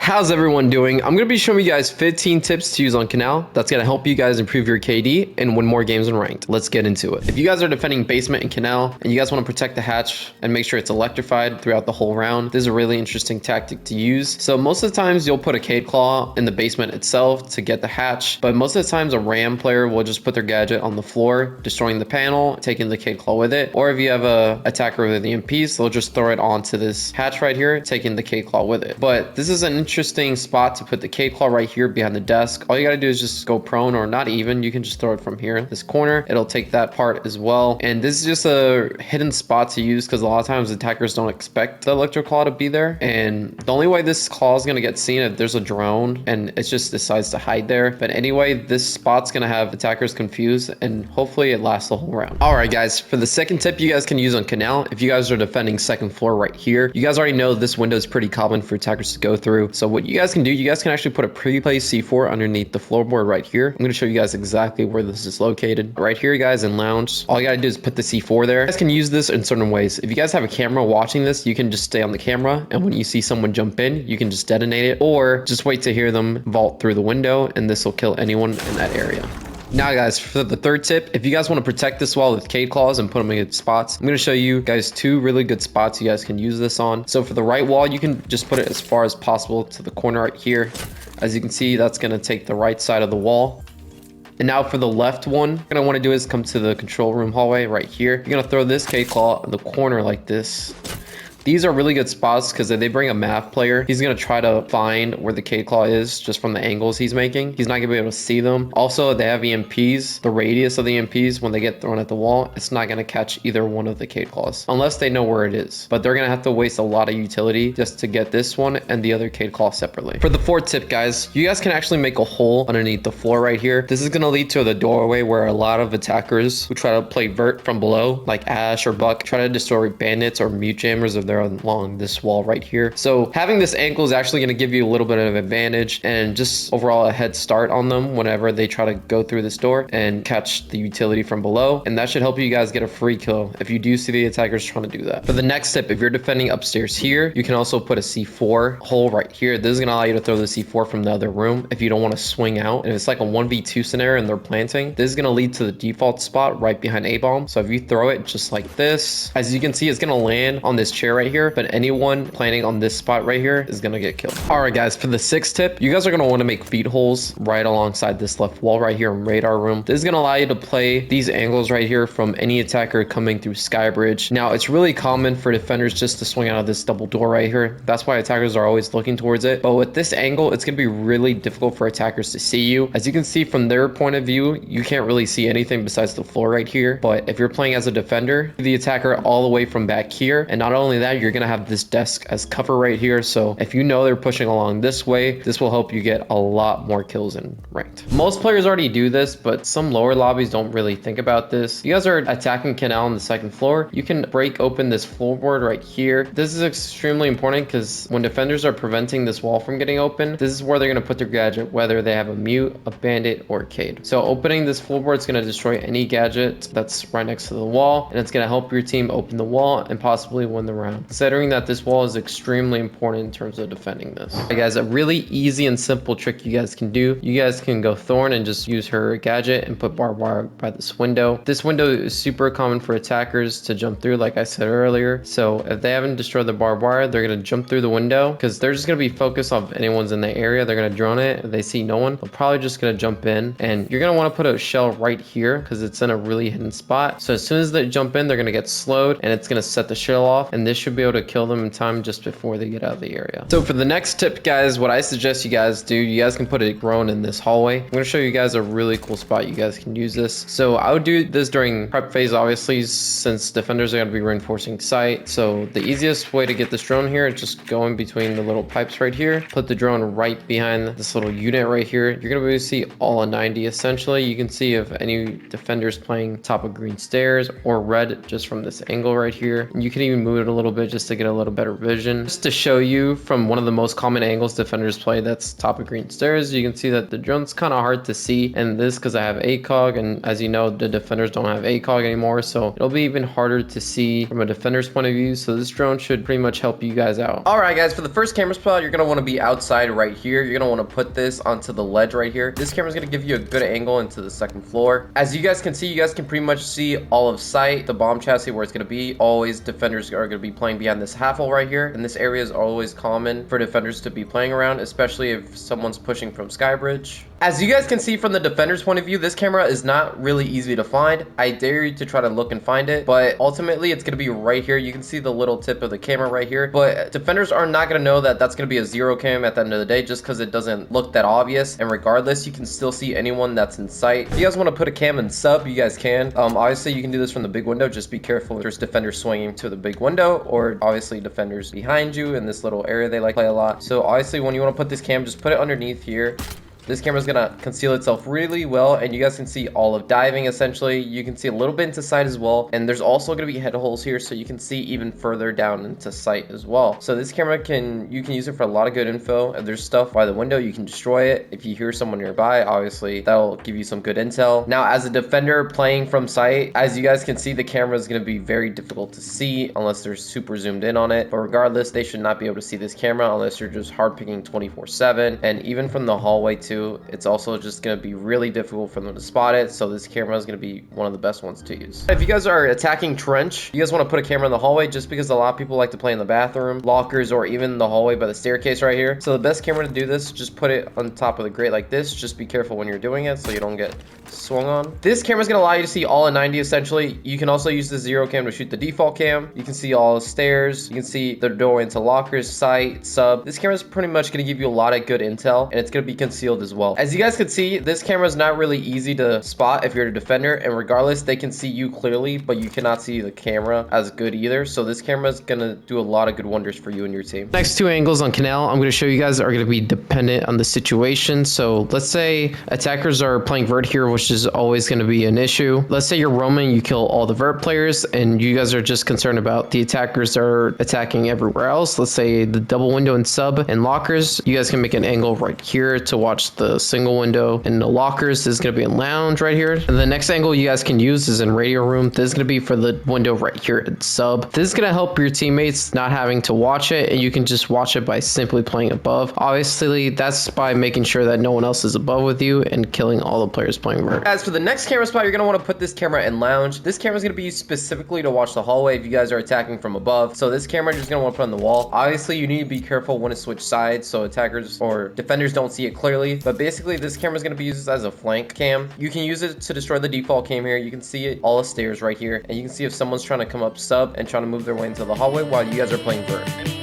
How's everyone doing? I'm going to be showing you guys 15 tips to use on Kanal that's going to help you guys improve your KD and win more games in ranked. Let's get into it. If you guys are defending basement in Kanal and you guys want to protect the hatch and make sure it's electrified throughout the whole round, this is a really interesting tactic to use. So most of the times you'll put a Cade Claw in the basement itself to get the hatch, but most of the times a Ram player will just put their gadget on the floor, destroying the panel, taking the Cade Claw with it. Or if you have a attacker with the EMPs, they'll just throw it onto this hatch right here, taking the Cade Claw with it. But this is an interesting spot to put the Cade Claw right here behind the desk. All you gotta do is just go prone, or not even, you can just throw it from here, this corner. It'll take that part as well. And this is just a hidden spot to use because a lot of times attackers don't expect the Electro Claw to be there. And the only way this claw is gonna get seen if there's a drone and it just decides to hide there. But anyway, this spot's gonna have attackers confused and hopefully it lasts the whole round. All right, guys, for the second tip you guys can use on Kanal, if you guys are defending second floor right here, you guys already know this window is pretty common for attackers to go through. So what you guys can do, you guys can actually put a pre-placed C4 underneath the floorboard right here. I'm going to show you guys exactly where this is located. Right here, guys, in lounge. All you got to do is put the C4 there. You guys can use this in certain ways. If you guys have a camera watching this, you can just stay on the camera, and when you see someone jump in, you can just detonate it, or just wait to hear them vault through the window, and this will kill anyone in that area. Now, guys, for the third tip, if you guys want to protect this wall with Cade Claws and put them in good spots, I'm going to show you guys two really good spots you guys can use this on. So for the right wall, you can just put it as far as possible to the corner right here. As you can see, that's going to take the right side of the wall. And now for the left one, what I want to do is come to the control room hallway right here. You're going to throw this Cade Claw in the corner like this. These are really good spots because if they bring a math player, he's going to try to find where the Cade Claw is just from the angles he's making. He's not going to be able to see them. Also, they have EMPs. The radius of the EMPs, when they get thrown at the wall, it's not going to catch either one of the Cade Claws unless they know where it is. But they're going to have to waste a lot of utility just to get this one and the other Cade Claw separately. For the fourth tip, guys, you guys can actually make a hole underneath the floor right here. This is going to lead to the doorway where a lot of attackers who try to play vert from below, like Ash or Buck, try to destroy bandits or mute jammers if they're along this wall right here. So having this ankle is actually going to give you a little bit of advantage and just overall a head start on them whenever they try to go through this door and catch the utility from below. And that should help you guys get a free kill if you do see the attackers trying to do that. For the next tip, if you're defending upstairs here, you can also put a C4 hole right here. This is going to allow you to throw the C4 from the other room if you don't want to swing out. And if it's like a 1v2 scenario and they're planting, this is going to lead to the default spot right behind A-bomb. So if you throw it just like this, as you can see, it's going to land on this chair right here, but anyone planning on this spot right here is gonna get killed. All right, guys, for the sixth tip, you guys are gonna want to make feed holes right alongside this left wall right here in radar room. This is gonna allow you to play these angles right here from any attacker coming through Skybridge. Now, it's really common for defenders just to swing out of this double door right here. That's why attackers are always looking towards it. But with this angle, it's gonna be really difficult for attackers to see you. As you can see from their point of view, you can't really see anything besides the floor right here. But if you're playing as a defender, the attacker all the way from back here, and not only that, you're gonna have this desk as cover right here. So if you know they're pushing along this way, this will help you get a lot more kills in ranked. Most players already do this, but some lower lobbies don't really think about this. You guys are attacking Kanal on the second floor. You can break open this floorboard right here. This is extremely important because when defenders are preventing this wall from getting open, this is where they're going to put their gadget, whether they have a mute, a bandit, or a Cade. So opening this floorboard is going to destroy any gadget that's right next to the wall, and it's going to help your team open the wall and possibly win the round. Considering that this wall is extremely important in terms of defending this. Alright, guys, a really easy and simple trick you guys can do. You guys can go Thorn and just use her gadget and put barbed wire by this window. This window is super common for attackers to jump through, like I said earlier. So if they haven't destroyed the barbed wire, they're going to jump through the window because they're just going to be focused on if anyone's in the area. They're going to drone it. If they see no one, they're probably just going to jump in. And you're going to want to put a shell right here because it's in a really hidden spot. So as soon as they jump in, they're going to get slowed and it's going to set the shell off. And this should be able to kill them in time just before they get out of the area. So for the next tip, guys, what I suggest you guys do, you guys can put a drone in this hallway. I'm going to show you guys a really cool spot you guys can use this. So I would do this during prep phase, obviously, since defenders are going to be reinforcing site. So the easiest way to get this drone here is just go in between the little pipes right here, put the drone right behind this little unit right here. You're going to be able to see all of 90 essentially. You can see if any defenders playing top of green stairs or red just from this angle right here. And you can even move it a little bit just to get a little better vision. Just to show you from one of the most common angles defenders play, that's top of green stairs. You can see that the drone's kind of hard to see in this because I have ACOG, and as you know, the defenders don't have ACOG anymore, so it'll be even harder to see from a defender's point of view. So this drone should pretty much help you guys out. All right, guys, for the first camera spot, you're gonna want to be outside right here. You're gonna want to put this onto the ledge right here. This camera's gonna give you a good angle into the second floor. As you guys can see, you guys can pretty much see all of sight, the bomb chassis, where it's gonna be. Always defenders are gonna be playing behind this half hole right here, and this area is always common for defenders to be playing around, especially if someone's pushing from Skybridge. As you guys can see from the defender's point of view, this camera is not really easy to find. I dare you to try to look and find it, but ultimately it's going to be right here. You can see the little tip of the camera right here, but defenders are not going to know that that's going to be a zero cam at the end of the day, just because it doesn't look that obvious. And regardless, you can still see anyone that's in sight. If you guys want to put a cam in sub, you guys can. Obviously you can do this from the big window. Just be careful if there's defenders swinging to the big window, or obviously defenders behind you in this little area they like play a lot. So obviously when you want to put this cam, just put it underneath here. This camera is going to conceal itself really well, and you guys can see all of diving essentially. You can see a little bit into sight as well, and there's also going to be head holes here, so you can see even further down into sight as well. So this camera you can use it for a lot of good info. If there's stuff by the window, you can destroy it. If you hear someone nearby, obviously that'll give you some good intel. Now, as a defender playing from sight, as you guys can see, the camera is going to be very difficult to see unless they're super zoomed in on it. But regardless, they should not be able to see this camera unless you're just hard picking 24/7, and even from the hallway too. It's also just going to be really difficult for them to spot it, so this camera is going to be one of the best ones to use. If you guys are attacking trench, you guys want to put a camera in the hallway, just because a lot of people like to play in the bathroom, lockers, or even the hallway by the staircase right here. So the best camera to do this, just put it on top of the grate like this. Just be careful when you're doing it so you don't get swung on. This camera is going to allow you to see all in 90 essentially. You can also use the zero cam to shoot the default cam. You can see all the stairs, you can see the doorway into lockers, sight, sub. This camera is pretty much going to give you a lot of good intel, and it's going to be concealed as well. As you guys can see, this camera is not really easy to spot if you're a defender, and regardless, they can see you clearly, but you cannot see the camera as good either. So this camera is going to do a lot of good wonders for you and your team. Next two angles on Kanal I'm going to show you guys are going to be dependent on the situation. So let's say attackers are playing vert here, which is always going to be an issue. Let's say you're roaming, you kill all the vert players, and you guys are just concerned about the attackers are attacking everywhere else. Let's say the double window and sub and lockers. You guys can make an angle right here to watch the single window, and the lockers. This is going to be in lounge right here. And the next angle you guys can use is in radio room. This is going to be for the window right here at sub. This is going to help your teammates not having to watch it, and you can just watch it by simply playing above. Obviously, that's by making sure that no one else is above with you and killing all the players playing vert. As for the next camera spot, you're going to want to put this camera in lounge. This camera is going to be used specifically to watch the hallway if you guys are attacking from above. So this camera you're just going to want to put on the wall. Obviously, you need to be careful when to switch sides so attackers or defenders don't see it clearly. But basically, this camera is going to be used as a flank cam. You can use it to destroy the default cam here. You can see it all the stairs right here, and you can see if someone's trying to come up sub and trying to move their way into the hallway while you guys are playing vert.